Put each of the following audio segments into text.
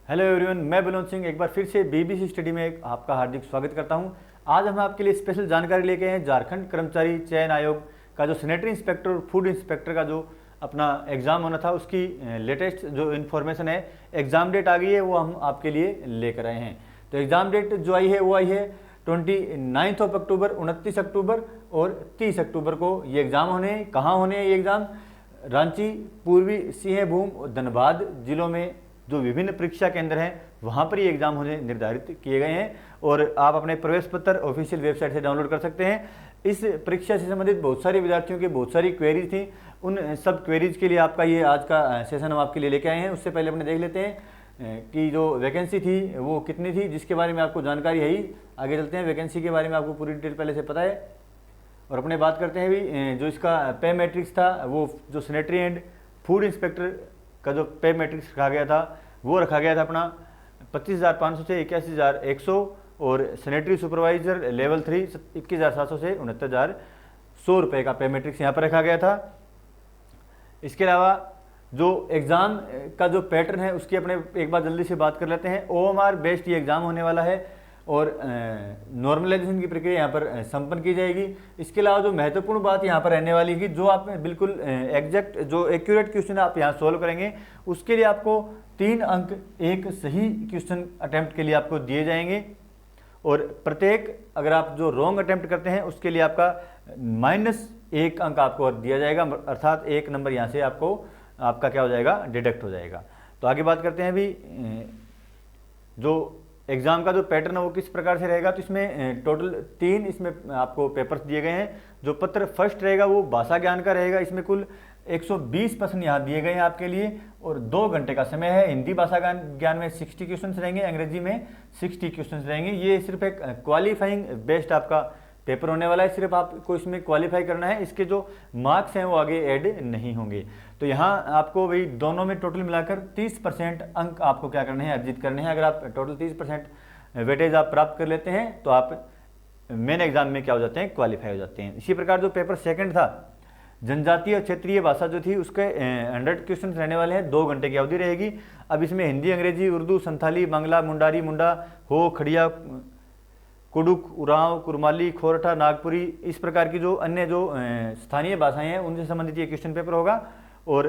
Hello everyone, मैं बलवंत सिंह एक बार फिर से बीबीसी स्टडी में आपका हार्दिक स्वागत करता हूं। आज हम आपके लिए स्पेशल जानकारी लेके आए हैं झारखंड कर्मचारी चयन आयोग का जो सैनिटरी इंस्पेक्टर और फूड इंस्पेक्टर का जो अपना एग्ज़ाम होना था उसकी लेटेस्ट जो इन्फॉर्मेशन है, एग्ज़ाम डेट आ गई है, वो हम आपके लिए लेकर आए हैं। तो एग्ज़ाम डेट जो आई है वो आई है 29 अक्टूबर, 29 अक्टूबर और 30 अक्टूबर को ये एग्ज़ाम होने हैं। कहाँ होने हैं ये एग्ज़ाम? रांची, पूर्वी सिंहभूम और धनबाद जिलों में जो विभिन्न परीक्षा केंद्र हैं वहाँ पर ये एग्ज़ाम होने निर्धारित किए गए हैं और आप अपने प्रवेश पत्र ऑफिशियल वेबसाइट से डाउनलोड कर सकते हैं। इस परीक्षा से संबंधित बहुत सारे विद्यार्थियों की बहुत सारी क्वेरीज थी, उन सब क्वेरीज के लिए आपका ये आज का सेशन हम आपके लिए लेके आए हैं। उससे पहले अपने देख लेते हैं कि जो वैकेंसी थी वो कितनी थी, जिसके बारे में आपको जानकारी है ही। आगे चलते हैं, वैकेंसी के बारे में आपको पूरी डिटेल पहले से पता है। और अपने बात करते हैं भी जो इसका पे मैट्रिक्स था, वो जो सैनिटरी एंड फूड इंस्पेक्टर का जो पे मैट्रिक्स रखा गया था वो रखा गया था अपना 25,500 से 81,100 और सैनिटरी सुपरवाइजर लेवल 3 21,700 से 69,100 रुपये का पे मैट्रिक्स यहाँ पर रखा गया था। इसके अलावा जो एग्ज़ाम का जो पैटर्न है उसकी अपने एक बार जल्दी से बात कर लेते हैं। OMR बेस्ड ये एग्ज़ाम होने वाला है और नॉर्मलाइजेशन की प्रक्रिया यहाँ पर संपन्न की जाएगी। इसके अलावा जो महत्वपूर्ण बात यहाँ पर रहने वाली है कि जो आप बिल्कुल एग्जैक्ट जो एक्यूरेट क्वेश्चन आप यहाँ सोल्व करेंगे उसके लिए आपको 3 अंक एक सही क्वेश्चन अटेम्प्ट के लिए आपको दिए जाएंगे और प्रत्येक अगर आप जो रॉन्ग अटेम्प्ट करते हैं उसके लिए आपका -1 अंक आपको दिया जाएगा, अर्थात 1 नंबर यहाँ से आपको आपका क्या हो जाएगा, डिडक्ट हो जाएगा। तो आगे बात करते हैं अभी जो एग्ज़ाम का जो पैटर्न है वो किस प्रकार से रहेगा। तो इसमें टोटल 3 इसमें आपको पेपर्स दिए गए हैं। जो पत्र फर्स्ट रहेगा वो भाषा ज्ञान का रहेगा। इसमें कुल 120 प्रश्न यहाँ दिए गए हैं आपके लिए और 2 घंटे का समय है। हिंदी भाषा ज्ञान में 60 क्वेश्चन रहेंगे, अंग्रेजी में 60 क्वेश्चन रहेंगे। ये सिर्फ एक क्वालिफाइंग बेस्ड आपका पेपर होने वाला है, सिर्फ आपको इसमें क्वालिफाई करना है। इसके जो मार्क्स हैं वो आगे ऐड नहीं होंगे। तो यहाँ आपको भाई दोनों में टोटल मिलाकर 30% अंक आपको क्या करने हैं, अर्जित करने हैं। अगर आप टोटल 30% वेटेज आप प्राप्त कर लेते हैं तो आप मेन एग्जाम में क्या हो जाते हैं, क्वालिफाई हो जाते हैं। इसी प्रकार जो पेपर सेकंड था, जनजातीय और क्षेत्रीय भाषा जो थी उसके 100 क्वेश्चन रहने वाले हैं, 2 घंटे की अवधि रहेगी। अब इसमें हिंदी, अंग्रेजी, उर्दू, संथाली, बांग्ला, मुंडारी, मुंडा, हो, खड़िया, कुडुक, उरांव, कुरमाली, खोरठा, नागपुरी, इस प्रकार की जो अन्य जो स्थानीय भाषाएं हैं उनसे संबंधित ये क्वेश्चन पेपर होगा और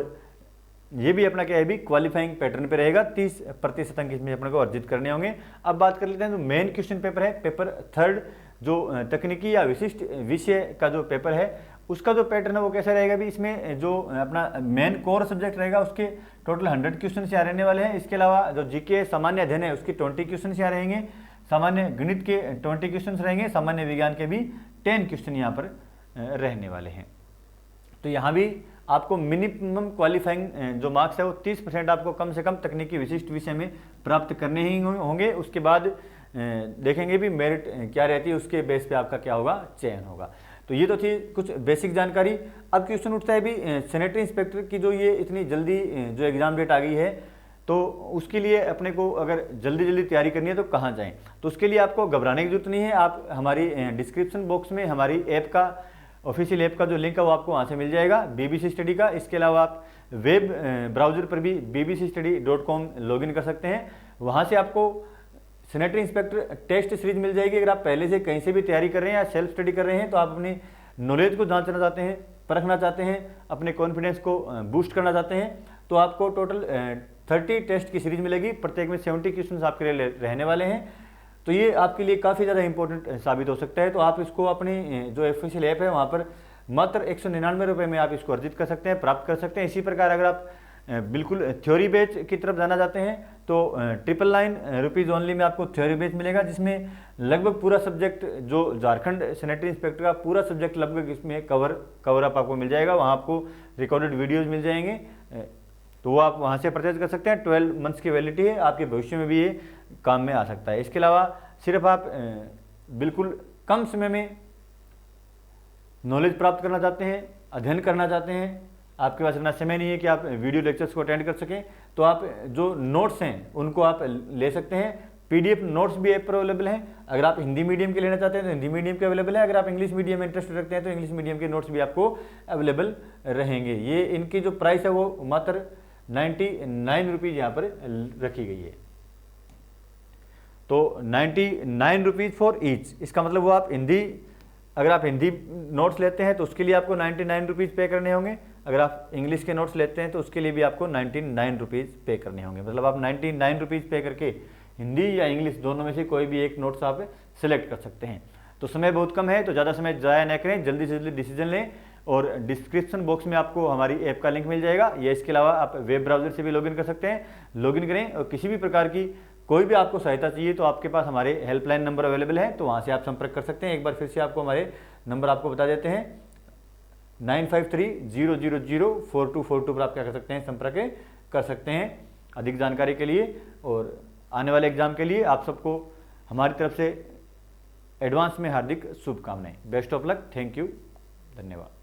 ये भी अपना क्या है भी क्वालिफाइंग पैटर्न पे रहेगा। 30% अंक इसमें अपने को अर्जित करने होंगे। अब बात कर लेते हैं जो मेन क्वेश्चन पेपर है, पेपर थर्ड जो तकनीकी या विशिष्ट विषय का जो पेपर है उसका जो पैटर्न है वो कैसा रहेगा भी। इसमें जो अपना मेन कोर सब्जेक्ट रहेगा उसके टोटल 100 क्वेश्चन यहाँ रहने वाले हैं। इसके अलावा जो जीके सामान्य अध्ययन है उसके 20 क्वेश्चन यहाँ रहेंगे, सामान्य गणित के 20 क्वेश्चन रहेंगे, सामान्य विज्ञान के भी 10 क्वेश्चन यहाँ पर रहने वाले हैं। तो यहाँ भी आपको मिनिमम क्वालिफाइंग जो मार्क्स है वो 30% आपको कम से कम तकनीकी विशिष्ट विषय में प्राप्त करने ही होंगे। उसके बाद देखेंगे भी मेरिट क्या रहती है, उसके बेस पे आपका क्या होगा, चयन होगा। तो ये तो थी कुछ बेसिक जानकारी। अब क्वेश्चन उठता है भी सैनिटरी इंस्पेक्टर की जो ये इतनी जल्दी जो एग्ज़ाम डेट आ गई है तो उसके लिए अपने को अगर जल्दी तैयारी करनी है तो कहाँ जाएं। तो उसके लिए आपको घबराने की जरूरत नहीं है। आप हमारी डिस्क्रिप्शन बॉक्स में हमारी ऐप का ऑफिशियल ऐप का जो लिंक है वो आपको वहाँ से मिल जाएगा, बीबीसी स्टडी का। इसके अलावा आप वेब ब्राउज़र पर भी bbcstudy.com लॉगिन कर सकते हैं। वहाँ से आपको सैनिटरी इंस्पेक्टर टेस्ट सीरीज मिल जाएगी। अगर आप पहले से कहीं से भी तैयारी कर रहे हैं या सेल्फ स्टडी कर रहे हैं तो आप अपनी नॉलेज को जांचना चाहते हैं, परखना चाहते हैं, अपने कॉन्फिडेंस को बूस्ट करना चाहते हैं तो आपको टोटल 30 टेस्ट की सीरीज मिलेगी। प्रत्येक में 70 क्वेश्चन आपके लिए रहने वाले हैं। तो ये आपके लिए काफ़ी ज़्यादा इंपॉर्टेंट साबित हो सकता है। तो आप इसको अपनी जो ऑफिशियल ऐप है वहाँ पर मात्र 199 रुपये में आप इसको अर्जित कर सकते हैं, प्राप्त कर सकते हैं। इसी प्रकार अगर आप बिल्कुल थ्योरी बेच की तरफ जाना चाहते हैं तो 999 रुपीज़ ओनली में आपको थ्योरी बेच मिलेगा, जिसमें लगभग पूरा सब्जेक्ट जो झारखंड सैनिटरी इंस्पेक्टर का पूरा सब्जेक्ट लगभग इसमें कवर अप आपको मिल जाएगा। वहाँ आपको रिकॉर्डेड वीडियोज़ मिल जाएंगे, तो वो आप वहाँ से परचेज कर सकते हैं। 12 मंथ्स की वैलिडिटी है, आपके भविष्य में भी ये काम में आ सकता है। इसके अलावा सिर्फ आप बिल्कुल कम समय में नॉलेज प्राप्त करना चाहते हैं, अध्ययन करना चाहते हैं, आपके पास इतना समय नहीं है कि आप वीडियो लेक्चर्स को अटेंड कर सकें, तो आप जो नोट्स हैं उनको आप ले सकते हैं। PDF नोट्स भी ऐप पर अवेलेबल हैं। अगर आप हिंदी मीडियम के लेना चाहते हैं तो हिंदी मीडियम के अवेलेबल है। अगर आप इंग्लिश मीडियम में इंटरेस्ट रखते हैं तो इंग्लिश मीडियम के नोट्स भी आपको अवेलेबल रहेंगे। ये इनकी जो प्राइस है वो मात्र 99 रुपीज़ यहाँ पर रखी गई है। तो 99 रुपीज़ फॉर ईच, इसका मतलब वो आप हिंदी, अगर आप हिंदी नोट्स लेते हैं तो उसके लिए आपको 99 रुपीज़ पे करने होंगे, अगर आप इंग्लिश के नोट्स लेते हैं तो उसके लिए भी आपको 99 रुपीज़ पे करने होंगे। मतलब आप 99 रुपीज़ पे करके हिंदी या इंग्लिश दोनों में से कोई भी एक नोट्स आप सेलेक्ट कर सकते हैं। तो समय बहुत कम है, तो ज़्यादा समय ज़ाया न करें, जल्दी से जल्दी डिसीजन लें। और डिस्क्रिप्शन बॉक्स में आपको हमारी ऐप का लिंक मिल जाएगा, या इसके अलावा आप वेब ब्राउज़र से भी लॉगिन कर सकते हैं। लॉगिन करें और किसी भी प्रकार की कोई भी आपको सहायता चाहिए तो आपके पास हमारे हेल्पलाइन नंबर अवेलेबल है, तो वहाँ से आप संपर्क कर सकते हैं। एक बार फिर से आपको हमारे नंबर आपको बता देते हैं, 9530004242 पर आप क्या कर सकते हैं, संपर्क कर सकते हैं अधिक जानकारी के लिए। और आने वाले एग्जाम के लिए आप सबको हमारी तरफ से एडवांस में हार्दिक शुभकामनाएं। Best of luck, thank you, धन्यवाद।